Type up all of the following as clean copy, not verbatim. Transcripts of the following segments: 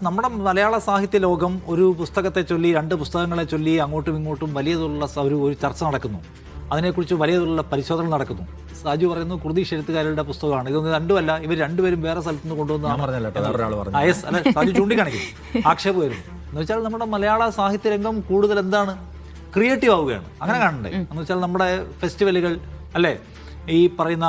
നമ്മുടെ മലയാള സാഹിത്യ ലോകം ഒരു പുസ്തകത്തെ ചൊല്ലി, രണ്ട് പുസ്തകങ്ങളെ ചൊല്ലി അങ്ങോട്ടും ഇങ്ങോട്ടും വലിയ തോതിലുള്ള ഒരു ചർച്ച നടക്കുന്നു. അതിനെക്കുറിച്ച് വലിയ തോതിലുള്ള പരിശോധന നടക്കുന്നു. സാജു പറയുന്നു കുർദിഷ് എഴുത്തുകാരുടെ പുസ്തകമാണ് ഇതൊന്നും. രണ്ടുമല്ല, ഇവർ രണ്ടുപേരും വേറെ സ്ഥലത്തുനിന്ന് കൊണ്ടുവന്ന സാജു ചൂണ്ടിക്കാണിക്കും, ആക്ഷേപം വരുന്നു. എന്ന് വെച്ചാൽ നമ്മുടെ മലയാള സാഹിത്യ രംഗം കൂടുതൽ എന്താണ് ക്രിയേറ്റീവ് ആവുകയാണ്. അങ്ങനെ കാണണ്ടേ? എന്ന് വെച്ചാൽ നമ്മുടെ ഫെസ്റ്റിവലുകൾ അല്ലേ, ഈ പറയുന്ന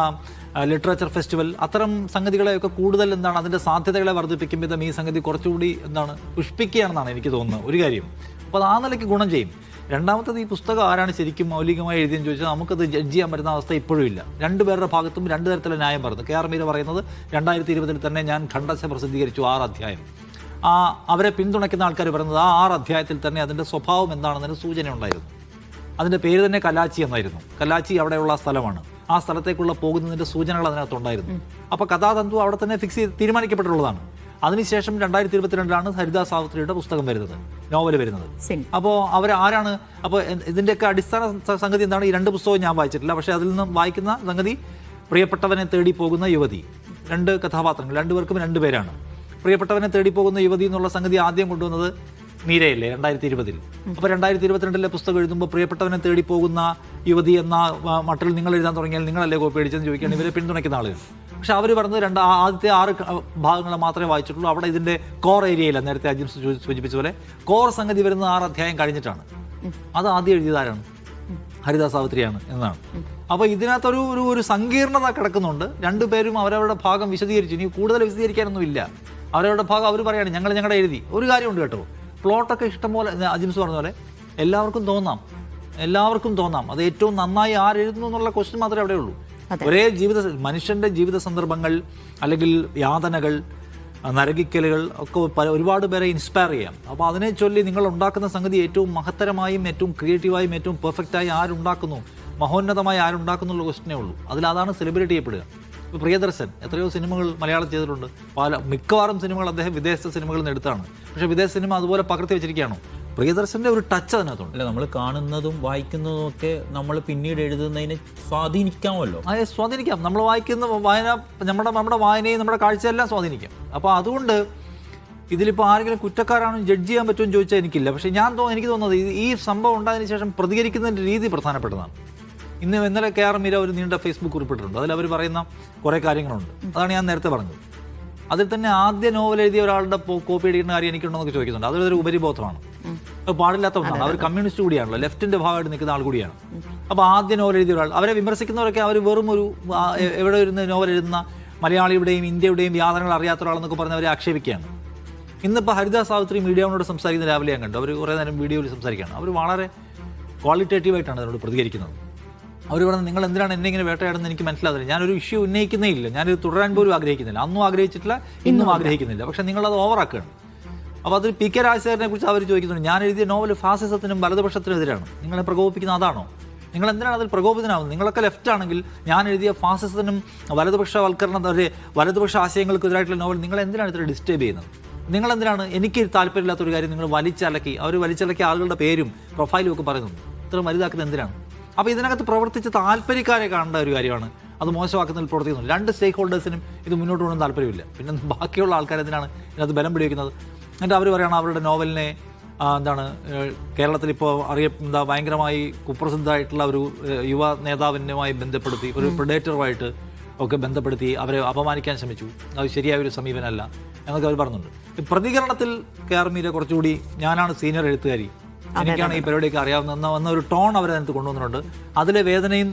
ലിറ്ററേച്ചർ ഫെസ്റ്റിവൽ, അത്തരം സംഗതികളെയൊക്കെ കൂടുതൽ എന്താണ് അതിൻ്റെ സാധ്യതകളെ വർദ്ധിപ്പിക്കും വിധം ഈ സംഗതി കുറച്ചുകൂടി എന്താണ് പുഷ്പിക്കുകയാണെന്നാണ് എനിക്ക് തോന്നുന്നത് ഒരു കാര്യം. അപ്പോൾ അത് ആ നിലയ്ക്ക് ഗുണം ചെയ്യും. രണ്ടാമത്തത്, ഈ പുസ്തകം ആരാണ് ശരിക്കും മൗലികമായി എഴുതിയെന്ന് ചോദിച്ചാൽ നമുക്കത് ജഡ്ജ് ചെയ്യാൻ പറ്റുന്ന അവസ്ഥ ഇപ്പോഴും ഇല്ല. രണ്ടുപേരുടെ ഭാഗത്തും രണ്ട് തരത്തിലുള്ള ന്യായം പറയുന്നു. കെ ആർ മീര പറയുന്നത് 2020 തന്നെ ഞാൻ ഖണ്ഡശ പ്രസിദ്ധീകരിച്ചു 6 അധ്യായം. അവരെ പിന്തുണയ്ക്കുന്ന ആൾക്കാർ പറയുന്നത് ആ 6 അധ്യായത്തിൽ തന്നെ അതിൻ്റെ സ്വഭാവം എന്താണെന്നതിന് സൂചന ഉണ്ടായിരുന്നു. അതിൻ്റെ പേര് തന്നെ കലാച്ചി എന്നായിരുന്നു. കലാച്ചി അവിടെയുള്ള സ്ഥലമാണ്. ആ സ്ഥലത്തേക്കുള്ള പോകുന്നതിൻ്റെ സൂചനകൾ അതിനകത്തുണ്ടായിരുന്നു. അപ്പോൾ കഥാതന്തു അവിടെ തന്നെ ഫിക്സ് ചെയ്ത് തീരുമാനിക്കപ്പെട്ടുള്ളതാണ്. അതിനുശേഷം 2022 ഹരിത സാവിത്രിയുടെ പുസ്തകം വരുന്നത്, നോവൽ വരുന്നത്. അപ്പോൾ അവർ ആരാണ്? അപ്പോൾ ഇതിൻ്റെയൊക്കെ അടിസ്ഥാന സംഗതി എന്താണ്? ഈ 2 പുസ്തകവും ഞാൻ വായിച്ചിട്ടില്ല, പക്ഷേ അതിൽ നിന്നും വായിക്കുന്ന സംഗതി പ്രിയപ്പെട്ടവനെ തേടി പോകുന്ന യുവതി. 2 കഥാപാത്രങ്ങൾ, 2 പേർക്കും 2 പേരാണ്. പ്രിയപ്പെട്ടവനെ തേടി പോകുന്ന യുവതി എന്നുള്ള സംഗതി ആദ്യം കൊണ്ടുവന്നത് മീരയല്ലേ 2020. അപ്പോൾ 2022 പുസ്തകം എഴുതുമ്പോൾ പ്രിയപ്പെട്ടവനെ തേടി പോകുന്ന യുവതി എന്ന മട്ടിൽ നിങ്ങൾ എഴുതാൻ തുടങ്ങിയാൽ നിങ്ങളല്ലേ കോപ്പി അടിച്ചെന്ന് ചോദിക്കുകയാണ് ഇവരെ പിന്തുണയ്ക്കുന്ന ആളുകൾ. പക്ഷെ അവർ പറഞ്ഞത് ആദ്യത്തെ 6 ഭാഗങ്ങൾ മാത്രമേ വായിച്ചിട്ടുള്ളൂ. അവിടെ ഇതിൻ്റെ കോർ ഏരിയയില്ല, നേരത്തെ അജിംസ് സൂചിപ്പിച്ച പോലെ കോർ സംഗതി വരുന്ന 6 അധ്യായം കഴിഞ്ഞിട്ടാണ്. അത് ആദ്യം എഴുതിയതാരാണ്? ഹരിത സാവിത്രിയാണ് എന്നാണ്. അപ്പോൾ ഇതിനകത്തൊരു ഒരു സങ്കീർണത കിടക്കുന്നുണ്ട്. 2 പേരും അവരവരുടെ ഭാഗം വിശദീകരിച്ചു. ഇനി കൂടുതൽ വിശദീകരിക്കാനൊന്നുമില്ല. അവരവരുടെ ഭാഗം അവർ പറയാണ് ഞങ്ങളുടെ എഴുതി. ഒരു കാര്യമുണ്ട് കേട്ടോ, പ്ലോട്ടൊക്കെ ഇഷ്ടംപോലെ അജിംസ് പറഞ്ഞ പോലെ എല്ലാവർക്കും തോന്നാം അത് ഏറ്റവും നന്നായി ആരെഴുതുന്നു എന്നുള്ള ക്വസ്റ്റ്യൻ മാത്രമേ അവിടെ ഉള്ളൂ. ഒരേ മനുഷ്യൻ്റെ ജീവിത സന്ദർഭങ്ങൾ അല്ലെങ്കിൽ യാതനകൾ, നരകിക്കലുകൾ ഒക്കെ ഒരുപാട് പേരെ ഇൻസ്പയർ ചെയ്യാം. അപ്പോൾ അതിനെ ചൊല്ലി നിങ്ങൾ ഉണ്ടാക്കുന്ന സംഗതി ഏറ്റവും മഹത്തരമായും ഏറ്റവും ക്രിയേറ്റീവായും ഏറ്റവും പെർഫെക്റ്റായി ആരുണ്ടാക്കുന്നു, മഹോന്നതമായി ആരുണ്ടാക്കുന്നുള്ള ക്വസ്റ്റ്യനേ ഉള്ളൂ. അതിലതാണ് സെലിബ്രേറ്റ് ചെയ്യപ്പെടുക. ഇപ്പോൾ പ്രിയദർശൻ എത്രയോ സിനിമകൾ മലയാളം ചെയ്തിട്ടുണ്ട്. മിക്കവാറും സിനിമകൾ അദ്ദേഹം വിദേശ സിനിമകളിൽ നിന്ന് എടുത്താണ്. പക്ഷേ വിദേശ സിനിമ അതുപോലെ പകർത്തി വെച്ചിരിക്കുകയാണോ? പ്രിയദർശൻ്റെ ഒരു ടച്ച് അതിനകത്തുണ്ട്. അല്ല, നമ്മൾ കാണുന്നതും വായിക്കുന്നതും ഒക്കെ നമ്മൾ പിന്നീട് എഴുതുന്നതിനെ സ്വാധീനിക്കാമല്ലോ. അതെ, സ്വാധീനിക്കാം. നമ്മൾ വായിക്കുന്ന വായന നമ്മുടെ വായനയും നമ്മുടെ കാഴ്ചയെല്ലാം സ്വാധീനിക്കാം. അപ്പോൾ അതുകൊണ്ട് ഇതിലിപ്പോൾ ആരെങ്കിലും കുറ്റക്കാരാണെന്ന് ജഡ്ജ് ചെയ്യാൻ പറ്റുമെന്ന് ചോദിച്ചാൽ എനിക്കില്ല. പക്ഷേ എനിക്ക് തോന്നുന്നത് ഈ സംഭവം ഉണ്ടായതിനു ശേഷം പ്രതികരിക്കുന്നതിൻ്റെ രീതി പ്രധാനപ്പെട്ടതാണ്. ഇന്നലെ കെ ആർ മീര ഒരു നീണ്ട ഫേസ്ബുക്ക് കുറിപ്പിട്ടിട്ടുണ്ട്. അതിൽ അവർ പറയുന്ന കുറേ കാര്യങ്ങളുണ്ട്. അതാണ് ഞാൻ നേരത്തെ പറഞ്ഞത്. അതിൽ തന്നെ ആദ്യ നോവൽ എഴുതിയ ഒരാളുടെ കോപ്പി അടിക്കുന്ന കാര്യം എനിക്കുണ്ടോന്നൊക്കെ ചോദിക്കുന്നുണ്ട്. അതൊരു ഉപരിബോധമാണ്, അത് പാടില്ലാത്ത ഒന്നാണ്. അവർ കമ്മ്യൂണിസ്റ്റ് കൂടിയാണല്ലോ, ലെഫ്റ്റിൻ്റെ ഭാഗമായിട്ട് നിൽക്കുന്ന ആൾ കൂടിയാണ്. അപ്പോൾ ആദ്യ നോവൽ എഴുതിയ ഒരാൾ, അവരെ വിമർശിക്കുന്നവരൊക്കെ അവർ വെറും എവിടെ ഇരുന്ന് നോവൽ എഴുതുന്ന മലയാളിയുടെയും ഇന്ത്യയുടെയും യാതനകൾ അറിയാത്ത ഒരാളെന്നൊക്കെ പറഞ്ഞ് അവരെ ആക്ഷേപിക്കുകയാണ്. ഇന്നിപ്പോൾ ഹരിത സാവിത്രി മീഡിയാവിനോട് സംസാരിക്കുന്ന രാവിലെ ഞാൻ കണ്ടു. അവർ കുറേ നേരം വീഡിയോയിൽ സംസാരിക്കുകയാണ്. അവർ വളരെ ക്വാളിറ്റേറ്റീവായിട്ടാണ് അതിനോട് പ്രതികരിക്കുന്നത്. അവർ പറഞ്ഞത് നിങ്ങൾ എന്തിനാണ് എന്നെ ഇങ്ങനെ വേട്ടയാടുന്നത് എനിക്ക് മനസ്സിലാകുന്നില്ല. ഞാനൊരു ഇഷ്യൂ ഉന്നയിക്കുന്നേ ഇല്ല, ഞാനിത് തുടരാൻ പോലും ആഗ്രഹിക്കുന്നില്ല, അന്നും ആഗ്രഹിച്ചിട്ടില്ല, ഇന്നും ആഗ്രഹിക്കുന്നില്ല. പക്ഷേ നിങ്ങളത് ഓവറാക്കുകയാണ്. അപ്പോൾ അത് പി കെ രാജശേഖരനെ കുറിച്ച് അവർ ചോദിക്കുന്നുണ്ട്. ഞാൻ എഴുതിയ നോവൽ ഫാസിസത്തിനും വലതുപക്ഷത്തിനും എതിരാണ്, നിങ്ങളെ പ്രകോപിപ്പിക്കുന്ന അതാണോ? നിങ്ങൾ എന്തിനാണ് അതിൽ പ്രകോപിതനാവുന്നത്? നിങ്ങളൊക്കെ ലെഫ്റ്റ് ആണെങ്കിൽ ഞാൻ എഴുതിയ ഫാസിസത്തിനും വലതുപക്ഷ ആശയങ്ങൾക്കെതിരായിട്ടുള്ള നോവൽ നിങ്ങൾ എന്തിനാണ് ഇത്ര ഡിസ്റ്റർബ് ചെയ്യുന്നത്? നിങ്ങളെന്തിനാണ് എനിക്ക് താല്പര്യമില്ലാത്തൊരു കാര്യം നിങ്ങൾ വലിച്ചിളക്കി ആളുകളുടെ പേരും പ്രൊഫൈലും ഒക്കെ പറയുന്നുണ്ട്. ഇത്ര വലുതാക്കുന്നത് എന്തിനാണ്? അപ്പോൾ ഇതിനകത്ത് പ്രവർത്തിച്ച് താല്പര്യക്കാരെ കാണേണ്ട ഒരു കാര്യമാണ്. അത് മോശമാക്കുന്നതിൽ പ്രവർത്തിക്കുന്നുണ്ട്. 2 സ്റ്റേക്ക് ഹോൾഡേഴ്സിനും ഇത് മുന്നോട്ട് കൊണ്ടുവന്ന് താല്പര്യമില്ല. പിന്നെ ബാക്കിയുള്ള ആൾക്കാർ എന്തിനാണ് ഇതിനകത്ത് ബലം പിടിക്കുന്നത്? എന്നിട്ട് അവർ പറയുകയാണ് അവരുടെ നോവലിനെ കേരളത്തിൽ ഇപ്പോൾ ഭയങ്കരമായി കുപ്രസിദ്ധമായിട്ടുള്ള ഒരു യുവ നേതാവിനുമായി ബന്ധപ്പെടുത്തി, ഒരു പ്രെഡേറ്ററുമായിട്ട് ഒക്കെ ബന്ധപ്പെടുത്തി അവരെ അപമാനിക്കാൻ ശ്രമിച്ചു. അത് ശരിയായ ഒരു സമീപനമല്ല എന്നൊക്കെ അവർ പറഞ്ഞിട്ടുണ്ട്. പ്രതികരണത്തിൽ കെ ആർ മീര കുറച്ചുകൂടി ഞാനാണ് സീനിയർ എഴുത്തുകാരി, എനിക്കാണ് ഈ പരിപാടിയൊക്കെ അറിയാവുന്ന ഒരു ടോൺ അവരതിനകത്ത് കൊണ്ടുവന്നിട്ടുണ്ട്. അതിലെ വേദനയും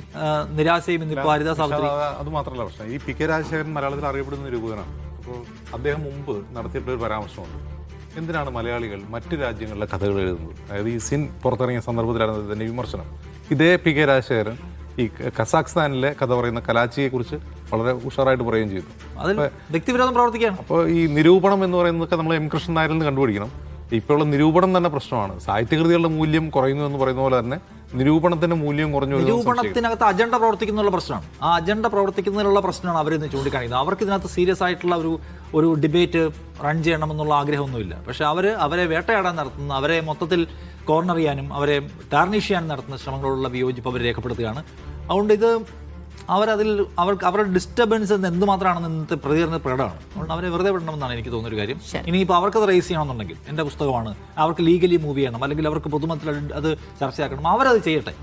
നിരാശയും ഇന്നിപ്പോൾ ഹരിത സാവിത്രി. അത് മാത്രമല്ല പ്രശ്നം, ഈ പി കെ രാജശേഖരൻ മലയാളത്തിൽ അറിയപ്പെടുന്ന രൂപകനാണ്. അപ്പോൾ അദ്ദേഹം മുമ്പ് നടത്തിയപ്പോൾ ഒരു പരാമർശമുണ്ട്, എന്തിനാണ് മലയാളികൾ മറ്റ് രാജ്യങ്ങളിലെ കഥകൾ എഴുതുന്നത്? അതായത് ഈ സിൻ പുറത്തിറങ്ങിയ സന്ദർഭത്തിലായിരുന്നു ഇതിൻ്റെ വിമർശനം. ഇതേ പി കെ രാജശേഖരൻ ഈ കസാഖ്സ്ഥാനിലെ കഥ പറയുന്ന കലാച്ചിയെക്കുറിച്ച് വളരെ ഉഷാറായിട്ട് പറയുകയും ചെയ്തു. അതിൽ വ്യക്തിവിരോധം പ്രവർത്തിക്കുകയാണ്. അപ്പോൾ ഈ നിരൂപണം എന്ന് പറയുന്നതൊക്കെ നമ്മൾ എം കൃഷ്ണൻ നായരിൽ നിന്ന് കണ്ടുപിടിക്കണം. ഇപ്പോഴുള്ള നിരൂപണം തന്നെ പ്രശ്നമാണ്. സാഹിത്യകൃതികളുടെ മൂല്യം കുറയുന്നു എന്ന് പറയുന്ന പോലെ തന്നെ നിരൂപണത്തിന്റെ മൂല്യം കുറഞ്ഞു. നിരൂപണത്തിനകത്ത് അജണ്ട പ്രവർത്തിക്കുന്നുള്ള പ്രശ്നമാണ്. ആ അജണ്ട പ്രവർത്തിക്കുന്നതിനുള്ള പ്രശ്നമാണ് അവരിന്ന് ചൂണ്ടിക്കാണിക്കുന്നത്. അവർക്ക് ഇതിനകത്ത് സീരിയസ് ആയിട്ടുള്ള ഒരു ഡിബേറ്റ് റൺ ചെയ്യണമെന്നുള്ള ആഗ്രഹമൊന്നുമില്ല. പക്ഷേ അവരെ വേട്ടയാടാൻ നടത്തുന്ന, അവരെ മൊത്തത്തിൽ കോർണർ ചെയ്യാനും അവരെ ടാർണിഷ് ചെയ്യാനും നടത്തുന്ന ശ്രമങ്ങളോടുള്ള വിയോജിപ്പ് അവർ രേഖപ്പെടുത്തുകയാണ്. അതുകൊണ്ട് ഇത് അവരതിൽ അവരുടെ ഡിസ്റ്റർബൻസ് എന്തുമാത്രമാണെന്ന് ഇന്നത്തെ പ്രതികരണ പ്രകടമാണ്. അതുകൊണ്ട് അവരെ വെറുതെ വിടണമെന്നാണ് എനിക്ക് തോന്നുന്നൊരു കാര്യം. ഇനിയിപ്പോൾ അവർക്കത് റേസ് ചെയ്യണമെന്നുണ്ടെങ്കിൽ, എൻ്റെ പുസ്തകമാണ്, അവർക്ക് ലീഗലി മൂവ് ചെയ്യണം, അല്ലെങ്കിൽ അവർക്ക് പൊതുമത്തിൽ അത് ചർച്ചയാക്കണം, അവരത് ചെയ്യട്ടെ.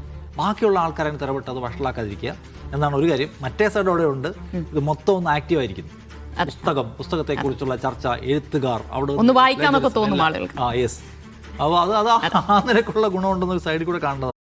ബാക്കിയുള്ള ആൾക്കാരെ തിരവിട്ട് അത് വഷളാക്കാതിരിക്കുക എന്നാണ് ഒരു കാര്യം. മറ്റേ സൈഡ് അവിടെ ഉണ്ട്, ഇത് മൊത്തം ഒന്ന് ആക്റ്റീവ് ആയിരിക്കുന്നു. പുസ്തകത്തെക്കുറിച്ചുള്ള ചർച്ച, എഴുത്തുകാർ അവിടെ ഒന്ന് വായിക്കാനൊക്കെ തോന്നും ആളുകൾക്ക്. യെസ്. അപ്പോൾ അത് ആ നിരക്കുള്ള ഗുണമുണ്ടെന്നൊരു സൈഡിൽ കൂടെ കാണുന്നത്.